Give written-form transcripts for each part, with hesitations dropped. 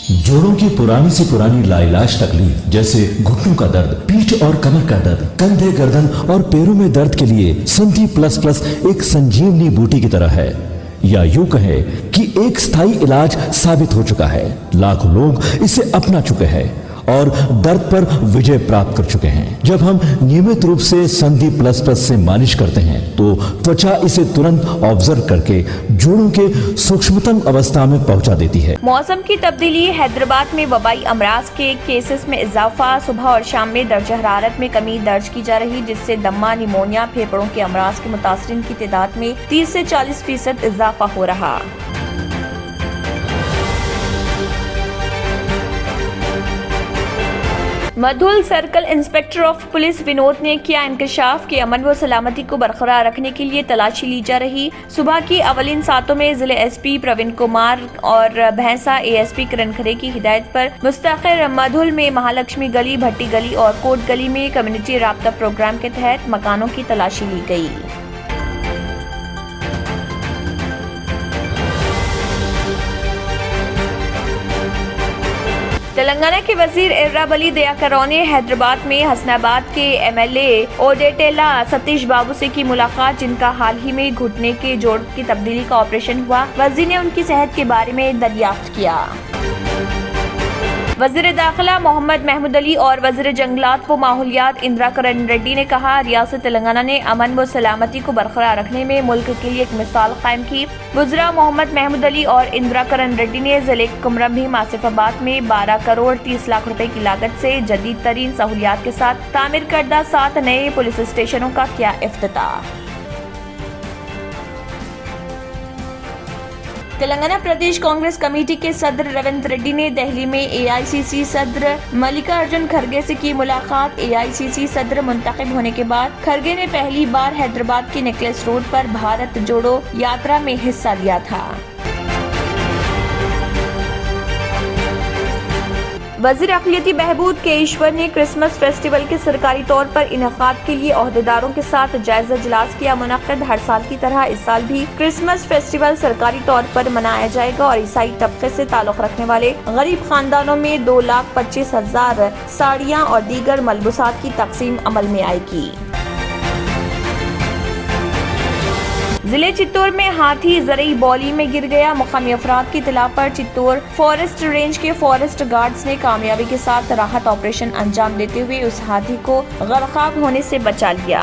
जोड़ों की पुरानी से पुरानी लाइलाज तकलीफ जैसे घुटनों का दर्द, पीठ और कमर का दर्द, कंधे, गर्दन और पैरों में दर्द के लिए संधि प्लस प्लस एक संजीवनी बूटी की तरह है, या यूं कहे कि एक स्थायी इलाज साबित हो चुका है। लाखों लोग इसे अपना चुके हैं और दर्द पर विजय प्राप्त कर चुके हैं। जब हम नियमित रूप से संधि प्लस प्लस से मालिश करते हैं तो त्वचा इसे तुरंत ऑब्जर्व करके जोड़ों के सूक्ष्मतम अवस्था में पहुंचा देती है। मौसम की तब्दीली, हैदराबाद में वबाई अमराज के केसेस में इजाफा, सुबह और शाम में दर्जा हरारत में कमी दर्ज की जा रही, जिससे दम्मा, निमोनिया, फेफड़ों के अमराज के मुतासरीन की तादाद में 30 से 40% इजाफा हो रहा। मधुल circle inspector of police Vinod ने किया इंकशाफ कि अमन व सलामती को बरकरार रखने के लिए तलाशी ली जा रही। सुबह की अवलिन सातों में जिले एसपी प्रवीण कुमार और भैंसा एएसपी किरण खरे की हिदायत पर मुस्तकिल मधुल में महालक्ष्मी गली, भट्टी गली और कोट गली में कम्युनिटी राब्ता प्रोग्राम के तहत मकानों की तलाशी ली गई। तेलंगाना के वजीर एर्राबली दयाकरौ ने हैदराबाद में हसनाबाद के एमएलए ओडेटेला सतीश बाबू से की मुलाकात, जिनका हाल ही में घुटने के जोड़ की तब्दीली का ऑपरेशन हुआ। वजीर ने उनकी सेहत के बारे में दरियाफ्त किया। वजीर दाखिला मोहम्मद महमूद अली और वजीर जंगलात व माहौलियात इंदिरा किरण रेड्डी ने कहा, रियासत तेलंगाना ने अमन व सलामती को बरकरार रखने में मुल्क के लिए एक मिसाल कायम की। वज़रा मोहम्मद महमूद अली और इंदिरा किरण रेड्डी ने जिले कुमरम भी आसिफाबाद में 12 करोड़ 30 लाख रुपए की लागत से जदीद तरीन सहूलियात के साथ तामीर करदा 7 नए पुलिस स्टेशनों का किया इफ्तिताह। तेलंगाना प्रदेश कांग्रेस कमेटी के सदर रेवंत रेड्डी ने दिल्ली में एआईसीसी सदर मल्लिकार्जुन खड़गे से की मुलाकात। एआईसीसी सदर मुंतखब होने के बाद खड़गे ने पहली बार हैदराबाद के नेकलेस रोड पर भारत जोड़ो यात्रा में हिस्सा लिया था। वजीर अक़लियती बहबूद के ईश्वर ने क्रिसमस फेस्टिवल के सरकारी तौर पर इनेकाद के लिए ओहदेदारों के साथ जायजा इजलास किया मुनक्किद। हर साल की तरह इस साल भी क्रिसमस फेस्टिवल सरकारी तौर पर मनाया जाएगा और ईसाई तबके से ताल्लुक रखने वाले गरीब खानदानों में 2,25,000 साड़ियाँ और दीगर मलबूसात की तकसीम अमल में आएगी। जिले चित्तौड़ में हाथी जरई बौली में गिर गया। मुकामी अफराद की इत्तला पर चित्तौड़ फॉरेस्ट रेंज के फॉरेस्ट गार्ड्स ने कामयाबी के साथ राहत ऑपरेशन अंजाम देते हुए उस हाथी को गर्काब होने से बचा लिया।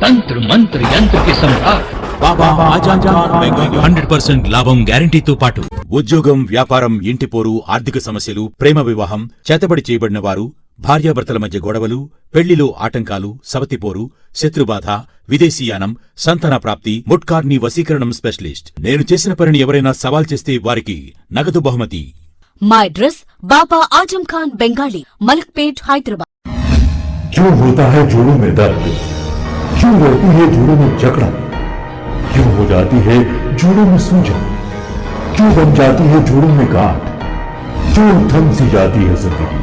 तंत्र मंत्र यंत्र के सम्राट బాబా ఆజాన్ 100% లాభం గ్యారంటీతో పాటు ఉద్యోగం, వ్యాపారం, ఇంటి పోరు, ఆర్థిక సమస్యలు, ప్రేమ వివాహం, చేతబడి చేయబడిన వారు, భార్యాభర్తల మధ్య గొడవలు, పెళ్లిలో ఆటంకాలు, సవతిపోరు, శత్రుబాధ, విదేశీయానం, సంతాన ప్రాప్తి, ముట్కార్ని వశీకరణం స్పెషలిస్ట్. నేను చేసిన పనిని ఎవరైనా సవాల్ చేస్తే వారికి నగదు బహుమతి. My address बाबा आजम खान बंगाली, मलकपेट, हैदराबाद। क्यों होता है जोड़ों में दर्द? क्यों रहती है जोड़ों में जकड़न? क्यों हो जाती है जोड़ों में सूजन? क्यों बन जाती है जोड़ों में गांठ? क्यों थम सी जाती है जिंदगी?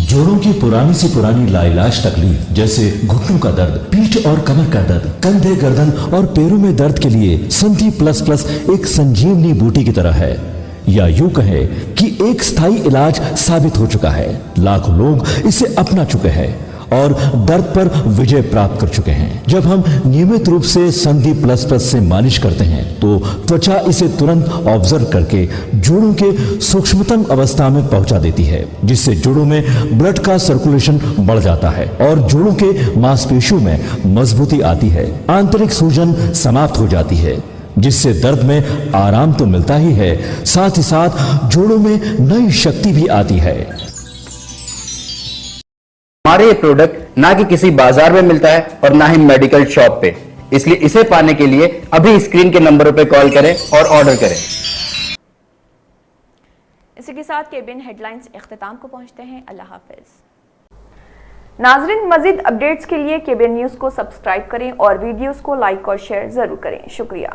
जोड़ों की पुरानी से पुरानी लाइलाज तकलीफ जैसे घुटनों का दर्द, पीठ और कमर का दर्द, कंधे, गर्दन और पैरों में दर्द के लिए संधि प्लस प्लस एक संजीवनी बूटी की तरह है, या यूं कहे कि एक स्थायी इलाज साबित हो चुका है। लाखों लोग इसे अपना चुके हैं और दर्द पर विजय प्राप्त कर चुके हैं। जब हम नियमित रूप से संधि प्लस प्लस से मालिश करते हैं तो त्वचा इसे तुरंत ऑब्जर्व करके जोड़ों के सूक्ष्मतम अवस्था में पहुंचा देती है, जिससे जोड़ों में ब्लड का सर्कुलेशन बढ़ जाता है और जोड़ों के मांसपेशियों में मजबूती आती है। आंतरिक सूजन समाप्त हो जाती है, जिससे दर्द में आराम तो मिलता ही है, साथ ही साथ जोड़ों में नई शक्ति भी आती है। हमारे ये प्रोडक्ट ना कि किसी बाजार में मिलता है और ना ही मेडिकल शॉप पे, इसलिए इसे पाने के लिए अभी स्क्रीन के नंबरों पे कॉल करें और ऑर्डर करें। इसी के साथ केबिन हेडलाइंस इख्तिताम को पहुंचते हैं। अल्लाह हाफिज। नाजरीन, मजीद अपडेट्स के लिए केबिन न्यूज को सब्सक्राइब करें और वीडियोस को लाइक और शेयर जरूर करें। शुक्रिया।